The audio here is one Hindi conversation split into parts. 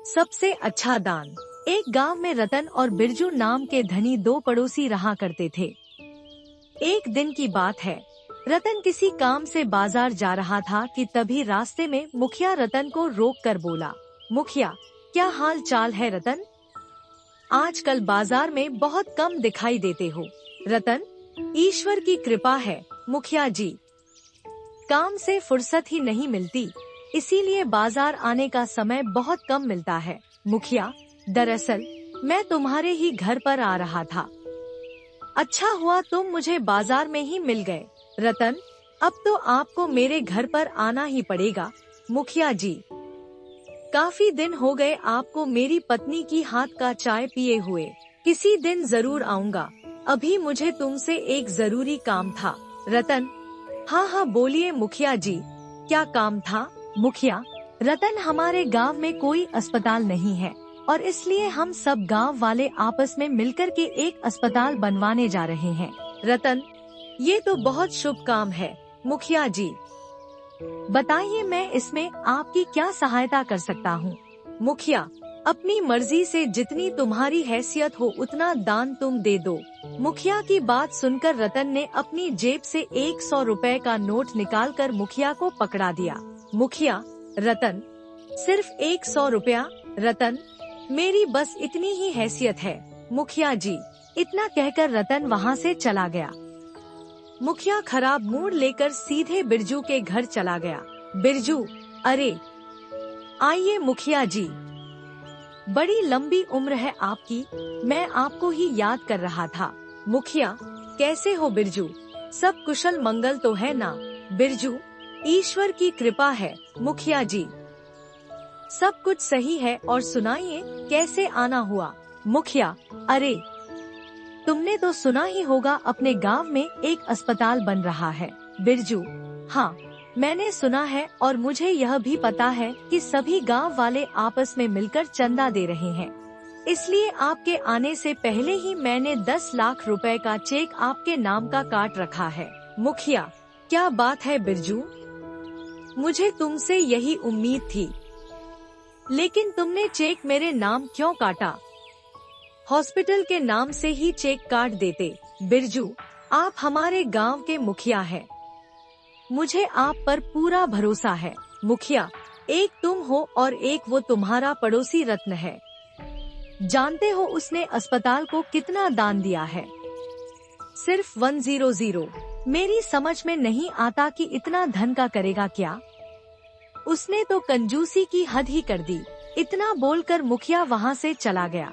सबसे अच्छा दान। एक गांव में रतन और बिरजू नाम के धनी दो पड़ोसी रहा करते थे। एक दिन की बात है, रतन किसी काम से बाजार जा रहा था कि तभी रास्ते में मुखिया रतन को रोक कर बोला, मुखिया, क्या हाल चाल है रतन? आजकल बाजार में बहुत कम दिखाई देते हो। रतन, ईश्वर की कृपा है मुखिया जी, काम से फुर्सत ही नहीं मिलती, इसीलिए बाजार आने का समय बहुत कम मिलता है। मुखिया, दरअसल मैं तुम्हारे ही घर पर आ रहा था। अच्छा हुआ तुम मुझे बाजार में ही मिल गए। रतन, अब तो आपको मेरे घर पर आना ही पड़ेगा। मुखिया जी, काफी दिन हो गए आपको मेरी पत्नी की हाथ का चाय पिए हुए, किसी दिन जरूर आऊंगा। अभी मुझे तुमसे एक जरूरी काम था। रतन, हाँ बोलिए मुखिया जी, क्या काम था? मुखिया, रतन, हमारे गांव में कोई अस्पताल नहीं है और इसलिए हम सब गांव वाले आपस में मिलकर के एक अस्पताल बनवाने जा रहे हैं। रतन, ये तो बहुत शुभ काम है मुखिया जी, बताइए मैं इसमें आपकी क्या सहायता कर सकता हूँ? मुखिया, अपनी मर्जी से जितनी तुम्हारी हैसियत हो उतना दान तुम दे दो। मुखिया की बात सुनकर रतन ने अपनी जेब से 100 रुपए का नोट निकालकर मुखिया को पकड़ा दिया। मुखिया, रतन, सिर्फ 100 रुपया? रतन, मेरी बस इतनी ही हैसियत है मुखिया जी। इतना कहकर रतन वहाँ से चला गया। मुखिया खराब मूड लेकर सीधे बिरजू के घर चला गया। बिरजू, अरे आइए मुखिया जी, बड़ी लंबी उम्र है आपकी, मैं आपको ही याद कर रहा था। मुखिया, कैसे हो बिरजू, सब कुशल मंगल तो है ना? बिरजू, ईश्वर की कृपा है मुखिया जी, सब कुछ सही है। और सुनाइए कैसे आना हुआ? मुखिया, अरे तुमने तो सुना ही होगा अपने गांव में एक अस्पताल बन रहा है। बिरजू, हाँ मैंने सुना है और मुझे यह भी पता है कि सभी गांव वाले आपस में मिलकर चंदा दे रहे हैं, इसलिए आपके आने से पहले ही मैंने 10 लाख रुपए का चेक आपके नाम का काट रखा है। मुखिया, क्या बात है बिरजू, मुझे तुमसे यही उम्मीद थी, लेकिन तुमने चेक मेरे नाम क्यों काटा? हॉस्पिटल के नाम से ही चेक काट देते। बिरजू, आप हमारे गांव के मुखिया हैं, मुझे आप पर पूरा भरोसा है। मुखिया, एक तुम हो और एक वो तुम्हारा पड़ोसी रत्न है, जानते हो उसने अस्पताल को कितना दान दिया है? सिर्फ 100। मेरी समझ में नहीं आता कि इतना धन का करेगा क्या? उसने तो कंजूसी की हद ही कर दी। इतना बोलकर मुखिया वहाँ से चला गया।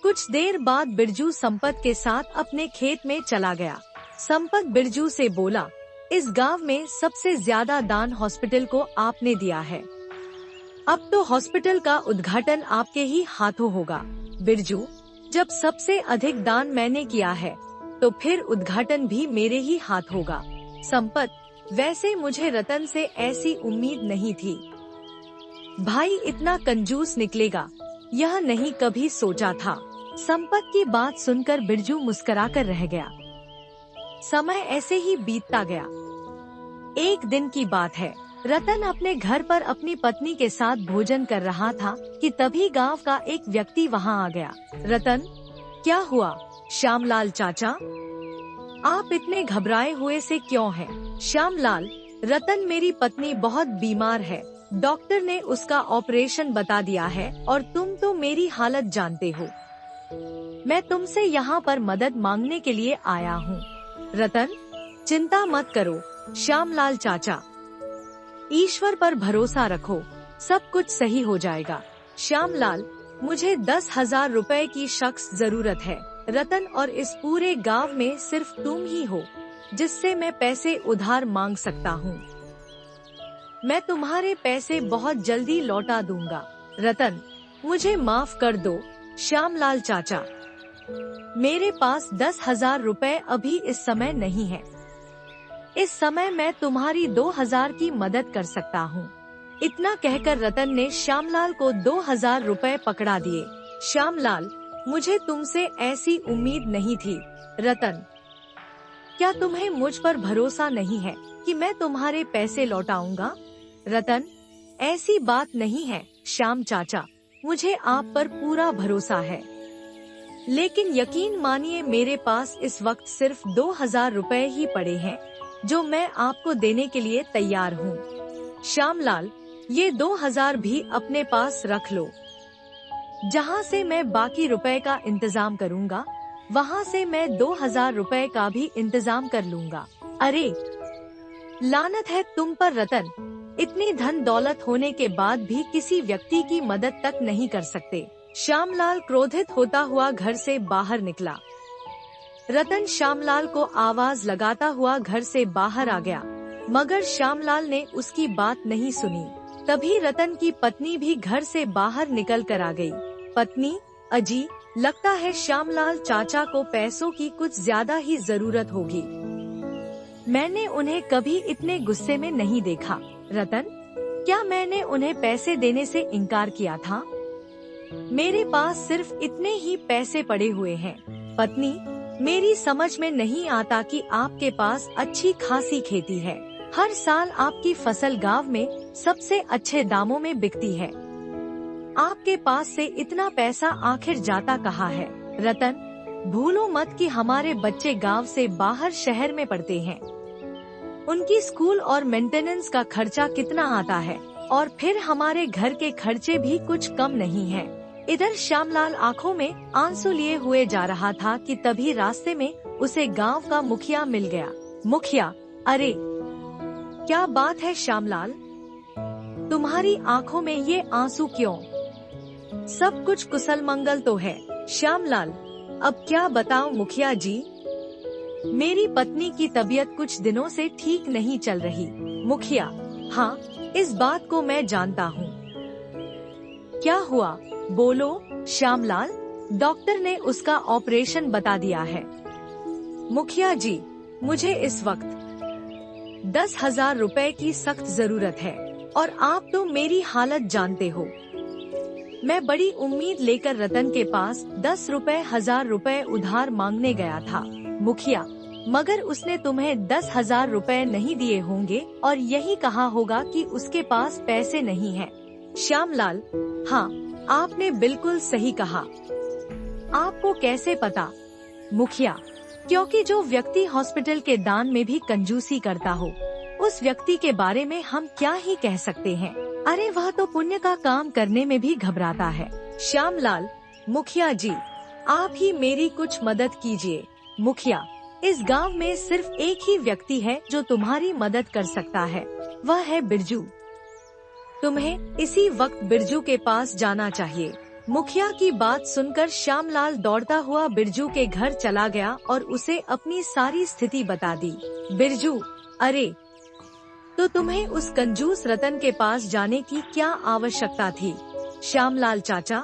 कुछ देर बाद बिरजू संपत के साथ अपने खेत में चला गया। संपत बिरजू से बोला, इस गांव में सबसे ज्यादा दान हॉस्पिटल को आपने दिया है, अब तो हॉस्पिटल का उद्घाटन आपके ही हाथों होगा। बिरजू, जब सबसे अधिक दान मैंने किया है तो फिर उद्घाटन भी मेरे ही हाथ होगा। संपत, वैसे मुझे रतन से ऐसी उम्मीद नहीं थी, भाई इतना कंजूस निकलेगा यह नहीं कभी सोचा था। संपत की बात सुनकर बिरजू मुस्कुराकर रह गया। समय ऐसे ही बीतता गया। एक दिन की बात है, रतन अपने घर पर अपनी पत्नी के साथ भोजन कर रहा था कि तभी गांव का एक व्यक्ति वहां आ गया। रतन, क्या हुआ? श्यामलाल चाचा, आप इतने घबराए हुए से क्यों हैं? श्यामलाल, रतन, मेरी पत्नी बहुत बीमार है, डॉक्टर ने उसका ऑपरेशन बता दिया है और तुम तो मेरी हालत जानते हो, मैं तुमसे यहाँ पर मदद मांगने के लिए आया हूँ। रतन, चिंता मत करो श्यामलाल चाचा, ईश्वर पर भरोसा रखो, सब कुछ सही हो जाएगा। श्यामलाल, मुझे 10,000 रुपए की सख्त जरूरत है रतन, और इस पूरे गांव में सिर्फ तुम ही हो जिससे मैं पैसे उधार मांग सकता हूँ। मैं तुम्हारे पैसे बहुत जल्दी लौटा दूंगा। रतन, मुझे माफ कर दो श्यामलाल चाचा, मेरे पास 10,000 रुपए अभी इस समय नहीं है, इस समय मैं तुम्हारी 2,000 की मदद कर सकता हूँ। इतना कहकर रतन ने श्यामलाल को 2,000 रुपए पकड़ा दिए। श्यामलाल, मुझे तुमसे ऐसी उम्मीद नहीं थी। रतन, क्या तुम्हें मुझ पर भरोसा नहीं है कि मैं तुम्हारे पैसे लौटाऊंगा? रतन, ऐसी बात नहीं है, श्याम चाचा, मुझे आप पर पूरा भरोसा है, लेकिन यकीन मानिए मेरे पास इस वक्त सिर्फ 2000 रुपए ही पड़े हैं, जो मैं आपको देने के लिए तैयार हूँ। श्यामलाल, ये 2000 भी अपने पास रख लो। जहाँ से मैं बाकी रुपए का इंतजाम करूँगा, वहाँ से मैं 2000 रुपए का भी इंतजाम कर लूँगा। अरे लानत है तुम पर रतन, इतनी धन दौलत होने के बाद भी किसी व्यक्ति की मदद तक नहीं कर सकते। श्यामलाल क्रोधित होता हुआ घर से बाहर निकला। रतन श्यामलाल को आवाज लगाता हुआ घर से बाहर आ गया, मगर श्यामलाल ने उसकी बात नहीं सुनी। तभी रतन की पत्नी भी घर से बाहर निकल कर आ गई। पत्नी, अजी, लगता है श्यामलाल चाचा को पैसों की कुछ ज्यादा ही जरूरत होगी। मैंने उन्हें कभी इतने गुस्से में नहीं देखा। रतन, क्या मैंने उन्हें पैसे देने से इनकार किया था? मेरे पास सिर्फ इतने ही पैसे पड़े हुए हैं। पत्नी, मेरी समझ में नहीं आता कि आपके पास अच्छी खासी खेती है। हर साल आपकी फसल गांव में सबसे अच्छे दामों में बिकती है। आपके पास से इतना पैसा आखिर जाता कहाँ है? रतन, भूलो मत कि हमारे बच्चे गांव से बाहर शहर में पढ़ते हैं। उनकी स्कूल और मेंटेनेंस का खर्चा कितना आता है, और फिर हमारे घर के खर्चे भी कुछ कम नहीं हैं। इधर श्यामलाल आंखों में आंसू लिए हुए जा रहा था कि तभी रास्ते में उसे गांव का मुखिया मिल गया। मुखिया, अरे क्या बात है श्यामलाल, तुम्हारी आंखों में ये आंसू क्यों? सब कुछ कुशल मंगल तो है। श्यामलाल, अब क्या बताऊं मुखिया जी, मेरी पत्नी की तबीयत कुछ दिनों से ठीक नहीं चल रही। मुखिया, हाँ, इस बात को मैं जानता हूँ। क्या हुआ, बोलो। श्यामलाल, डॉक्टर ने उसका ऑपरेशन बता दिया है। मुखिया जी, मुझे इस वक्त 10,000 रुपए की सख्त जरूरत है, और आप तो मेरी हालत जानते हो। मैं बड़ी उम्मीद लेकर रतन के पास 10,000 रुपए उधार मांगने गया था मुखिया, मगर उसने तुम्हें 10,000 रुपए नहीं दिए होंगे और यही कहा होगा कि उसके पास पैसे नहीं हैं। श्यामलाल, हाँ, आपने बिल्कुल सही कहा। आपको कैसे पता? मुखिया, क्योंकि जो व्यक्ति हॉस्पिटल के दान में भी कंजूसी करता हो, उस व्यक्ति के बारे में हम क्या ही कह सकते हैं। अरे वह तो पुण्य का काम करने में भी घबराता है। श्यामलाल, मुखिया जी, आप ही मेरी कुछ मदद कीजिए। मुखिया, इस गांव में सिर्फ एक ही व्यक्ति है जो तुम्हारी मदद कर सकता है, वह है बिरजू। तुम्हें इसी वक्त बिरजू के पास जाना चाहिए। मुखिया की बात सुनकर श्यामलाल दौड़ता हुआ बिरजू के घर चला गया और उसे अपनी सारी स्थिति बता दी। बिरजू, अरे तो तुम्हें उस कंजूस रतन के पास जाने की क्या आवश्यकता थी? श्यामलाल चाचा,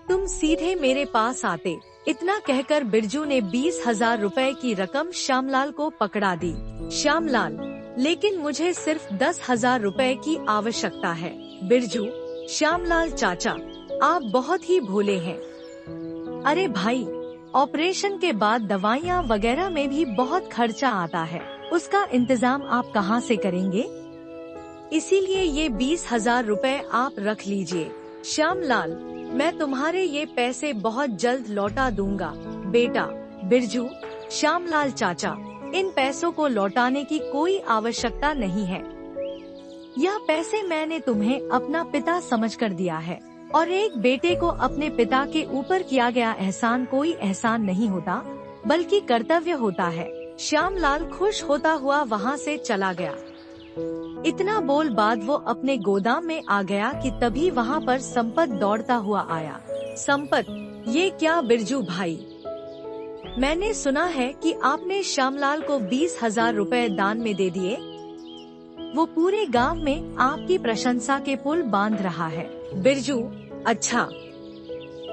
तुम सीधे मेरे पास आते। इतना कहकर बिरजू ने 20,000 रुपए की रकम श्यामलाल को पकड़ा दी। श्यामलाल, लेकिन मुझे सिर्फ 10,000 रुपए की आवश्यकता है। बिरजू, श्यामलाल चाचा, आप बहुत ही भोले हैं। अरे भाई, ऑपरेशन के बाद दवाइयाँ वगैरह में भी बहुत खर्चा आता है, उसका इंतजाम आप कहाँ से करेंगे? इसीलिए ये 20,000 रुपए आप रख लीजिए। श्यामलाल, मैं तुम्हारे ये पैसे बहुत जल्द लौटा दूंगा बेटा। बिरजू, श्यामलाल चाचा, इन पैसों को लौटाने की कोई आवश्यकता नहीं है। यह पैसे मैंने तुम्हें अपना पिता समझकर दिया है, और एक बेटे को अपने पिता के ऊपर किया गया एहसान कोई एहसान नहीं होता, बल्कि कर्तव्य होता है। श्यामलाल खुश होता हुआ वहाँ से चला गया। इतना बोल बाद वो अपने गोदाम में आ गया कि तभी वहाँ पर संपत दौड़ता हुआ आया। संपत, ये क्या बिरजू भाई, मैंने सुना है कि आपने श्यामलाल को 20,000 रुपए दान में दे दिए। वो पूरे गांव में आपकी प्रशंसा के पुल बांध रहा है। बिरजू, अच्छा,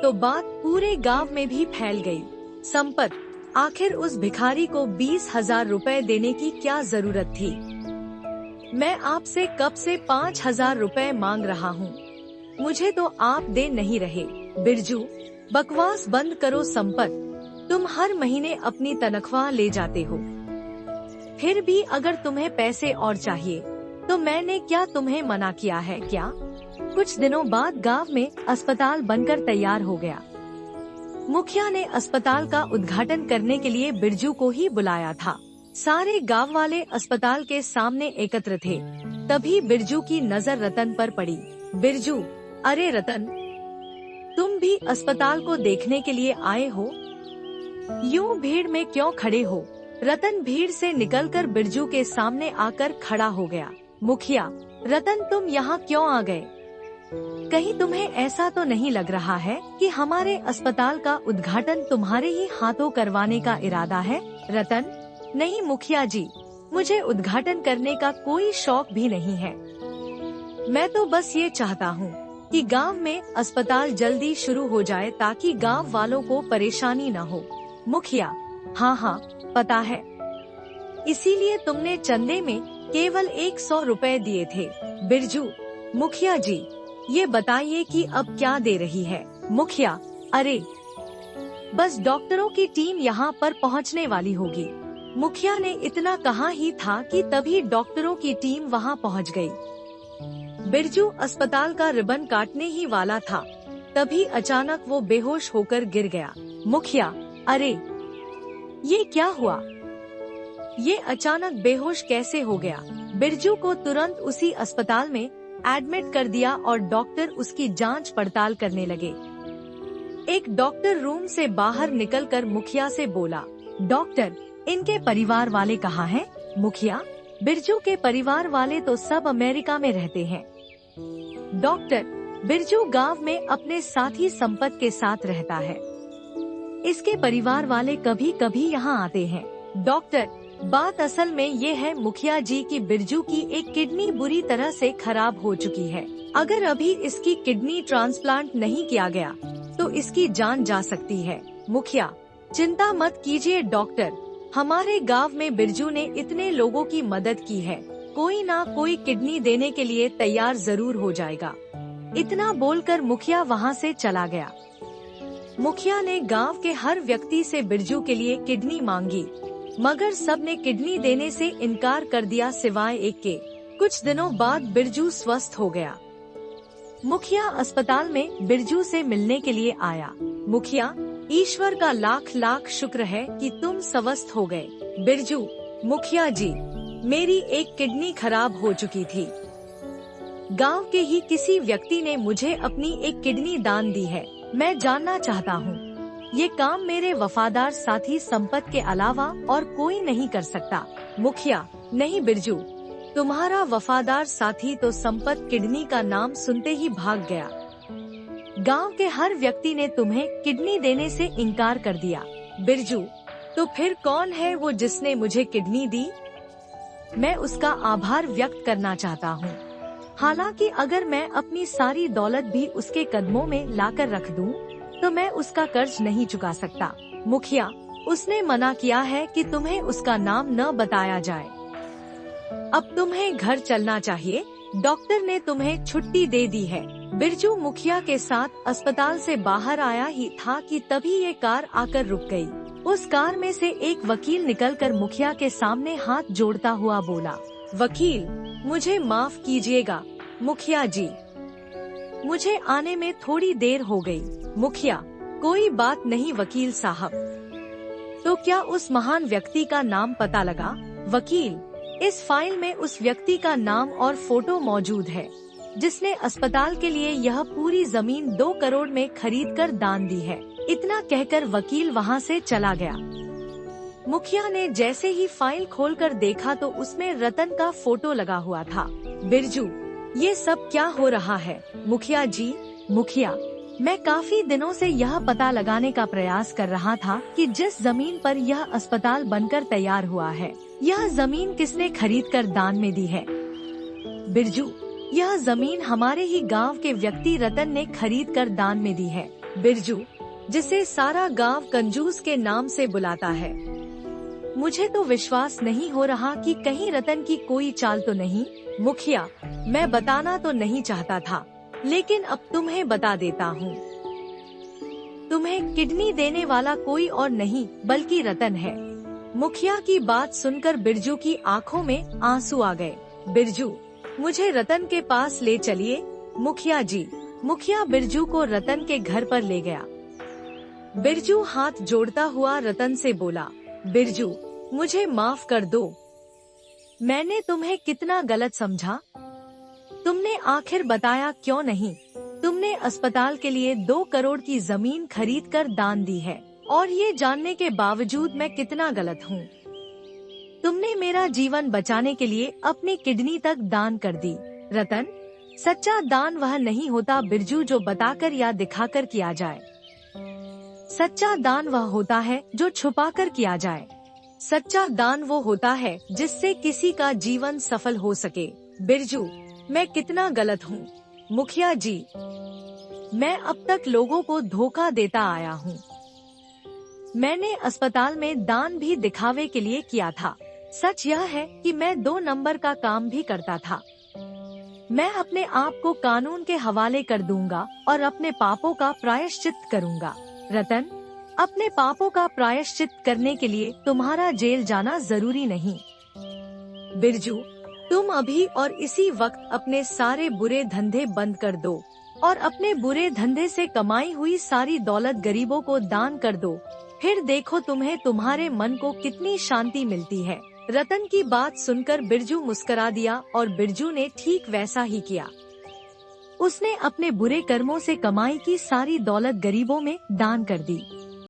तो बात पूरे गांव में भी फैल गई। संपत, आखिर उस भिखारी को 20,000 रुपए देने की क्या जरूरत थी? मैं आपसे कब से 5,000 रुपए मांग रहा हूँ, मुझे तो आप दे नहीं रहे। बिरजू, बकवास बंद करो संपत, तुम हर महीने अपनी तनख्वाह ले जाते हो। फिर भी अगर तुम्हें पैसे और चाहिए तो मैंने क्या तुम्हें मना किया है क्या? कुछ दिनों बाद गांव में अस्पताल बनकर तैयार हो गया। मुखिया ने अस्पताल का उद्घाटन करने के लिए बिरजू को ही बुलाया था। सारे गांव वाले अस्पताल के सामने एकत्र थे। तभी बिरजू की नजर रतन पर पड़ी। बिरजू, अरे रतन, तुम भी अस्पताल को देखने के लिए आए हो? यूं भीड़ में क्यों खड़े हो? रतन भीड़ से निकलकर बिरजू के सामने आकर खड़ा हो गया। मुखिया, रतन तुम यहाँ क्यों आ गए? कहीं तुम्हें ऐसा तो नहीं लग रहा है कि हमारे अस्पताल का उद्घाटन तुम्हारे ही हाथों करवाने का इरादा है? रतन, नहीं मुखिया जी, मुझे उद्घाटन करने का कोई शौक भी नहीं है। मैं तो बस ये चाहता हूँ कि गांव में अस्पताल जल्दी शुरू हो जाए ताकि गांव वालों को परेशानी न हो। मुखिया, हाँ, पता है, इसीलिए तुमने चंदे में केवल 100 रुपए दिए थे। बिरजू, मुखिया जी, ये बताइए कि अब क्या दे रही है? मुखिया, अरे बस डॉक्टरों की टीम यहाँ पर पहुँचने वाली होगी। मुखिया ने इतना कहा ही था कि तभी डॉक्टरों की टीम वहाँ पहुँच गई। बिरजू अस्पताल का रिबन काटने ही वाला था, तभी अचानक वो बेहोश होकर गिर गया। मुखिया, अरे ये क्या हुआ? ये अचानक बेहोश कैसे हो गया? बिरजू को तुरंत उसी अस्पताल में एडमिट कर दिया और डॉक्टर उसकी जांच पड़ताल करने लगे। एक डॉक्टर रूम से बाहर निकलकर मुखिया से बोला, डॉक्टर, इनके परिवार वाले कहाँ हैं? मुखिया, बिरजू के परिवार वाले तो सब अमेरिका में रहते हैं। डॉक्टर, बिरजू गांव में अपने साथी संपत के साथ रहता है। इसके परिवार वाले कभी कभी यहाँ आते हैं। डॉक्टर, बात असल में ये है मुखिया जी कि बिरजू की एक किडनी बुरी तरह से खराब हो चुकी है। अगर अभी इसकी किडनी ट्रांसप्लांट नहीं किया गया तो इसकी जान जा सकती है। मुखिया, चिंता मत कीजिए डॉक्टर, हमारे गांव में बिरजू ने इतने लोगों की मदद की है, कोई ना कोई किडनी देने के लिए तैयार जरूर हो जाएगा। इतना बोलकर मुखिया वहाँ से चला गया। मुखिया ने गांव के हर व्यक्ति से बिरजू के लिए किडनी मांगी, मगर सब ने किडनी देने से इनकार कर दिया सिवाय एक के। कुछ दिनों बाद बिरजू स्वस्थ हो गया। मुखिया अस्पताल में बिरजू से मिलने के लिए आया। मुखिया, ईश्वर का लाख लाख शुक्र है कि तुम स्वस्थ हो गए। बिरजू, मुखिया जी, मेरी एक किडनी खराब हो चुकी थी। गांव के ही किसी व्यक्ति ने मुझे अपनी एक किडनी दान दी है। मैं जानना चाहता हूँ, ये काम मेरे वफादार साथी संपत के अलावा और कोई नहीं कर सकता। मुखिया, नहीं बिरजू, तुम्हारा वफादार साथी तो संपत किडनी का नाम सुनते ही भाग गया। गांव के हर व्यक्ति ने तुम्हें किडनी देने से इनकार कर दिया। बिरजू, तो फिर कौन है वो जिसने मुझे किडनी दी? मैं उसका आभार व्यक्त करना चाहता हूँ। हालांकि अगर मैं अपनी सारी दौलत भी उसके कदमों में लाकर रख दूं, तो मैं उसका कर्ज नहीं चुका सकता। मुखिया, उसने मना किया है कि तुम्हें उसका नाम न बताया जाए। अब तुम्हें घर चलना चाहिए, डॉक्टर ने तुम्हें छुट्टी दे दी है। बिरजू मुखिया के साथ अस्पताल से बाहर आया ही था कि तभी ये कार आकर रुक गई। उस कार में से एक वकील निकलकर मुखिया के सामने हाथ जोड़ता हुआ बोला, वकील, मुझे माफ कीजिएगा मुखिया जी, मुझे आने में थोड़ी देर हो गई। मुखिया, कोई बात नहीं वकील साहब। तो क्या उस महान व्यक्ति का नाम पता लगा? वकील, इस फाइल में उस व्यक्ति का नाम और फोटो मौजूद है जिसने अस्पताल के लिए यह पूरी जमीन 2 करोड़ में खरीद कर दान दी है। इतना कहकर वकील वहाँ से चला गया। मुखिया ने जैसे ही फाइल खोलकर देखा तो उसमें रतन का फोटो लगा हुआ था। बिरजू, ये सब क्या हो रहा है? मुखिया जी, मुखिया, मैं काफी दिनों से यह पता लगाने का प्रयास कर रहा था कि जिस जमीन पर यह अस्पताल बनकर तैयार हुआ है, यह जमीन किसने खरीद कर दान में दी है। बिरजू, यह जमीन हमारे ही गांव के व्यक्ति रतन ने खरीद कर दान में दी है। बिरजू, जिसे सारा गांव कंजूस के नाम से बुलाता है। मुझे तो विश्वास नहीं हो रहा कि कहीं रतन की कोई चाल तो नहीं। मुखिया, मैं बताना तो नहीं चाहता था, लेकिन अब तुम्हें बता देता हूँ। तुम्हें किडनी देने वाला कोई और नहीं बल्कि रतन है। मुखिया की बात सुनकर बिरजू की आंखों में आंसू आ गए। बिरजू, मुझे रतन के पास ले चलिए, मुखिया जी। मुखिया बिरजू को रतन के घर पर ले गया। बिरजू हाथ जोड़ता हुआ रतन से बोला, बिरजू, मुझे माफ कर दो। मैंने तुम्हें कितना गलत समझा। तुमने आखिर बताया क्यों नहीं। तुमने अस्पताल के लिए 2 करोड़ की जमीन खरीद कर दान दी है, और ये जानने के बावजूद मैं कितना गलत हूँ। तुमने मेरा जीवन बचाने के लिए अपनी किडनी तक दान कर दी। रतन, सच्चा दान वह नहीं होता बिरजू जो बताकर या दिखाकर किया जाए। सच्चा दान वह होता है जो छुपाकर किया जाए। सच्चा दान वो होता है जिससे किसी का जीवन सफल हो सके। बिरजू, मैं कितना गलत हूँ। मुखिया जी, मैं अब तक लोगों को धोखा देता आया हूँ। मैंने अस्पताल में दान भी दिखावे के लिए किया था। सच यह है कि मैं 2 नंबर का काम भी करता था। मैं अपने आप को कानून के हवाले कर दूंगा और अपने पापों का प्रायश्चित करूंगा। रतन, अपने पापों का प्रायश्चित करने के लिए तुम्हारा जेल जाना जरूरी नहीं। बिरजू, तुम अभी और इसी वक्त अपने सारे बुरे धंधे बंद कर दो और अपने बुरे धंधे से कमाई हुई सारी दौलत गरीबों को दान कर दो। फिर देखो तुम्हें तुम्हारे मन को कितनी शांति मिलती है। रतन की बात सुनकर बिरजू मुस्कुरा दिया और बिरजू ने ठीक वैसा ही किया। उसने अपने बुरे कर्मों से कमाई की सारी दौलत गरीबों में दान कर दी।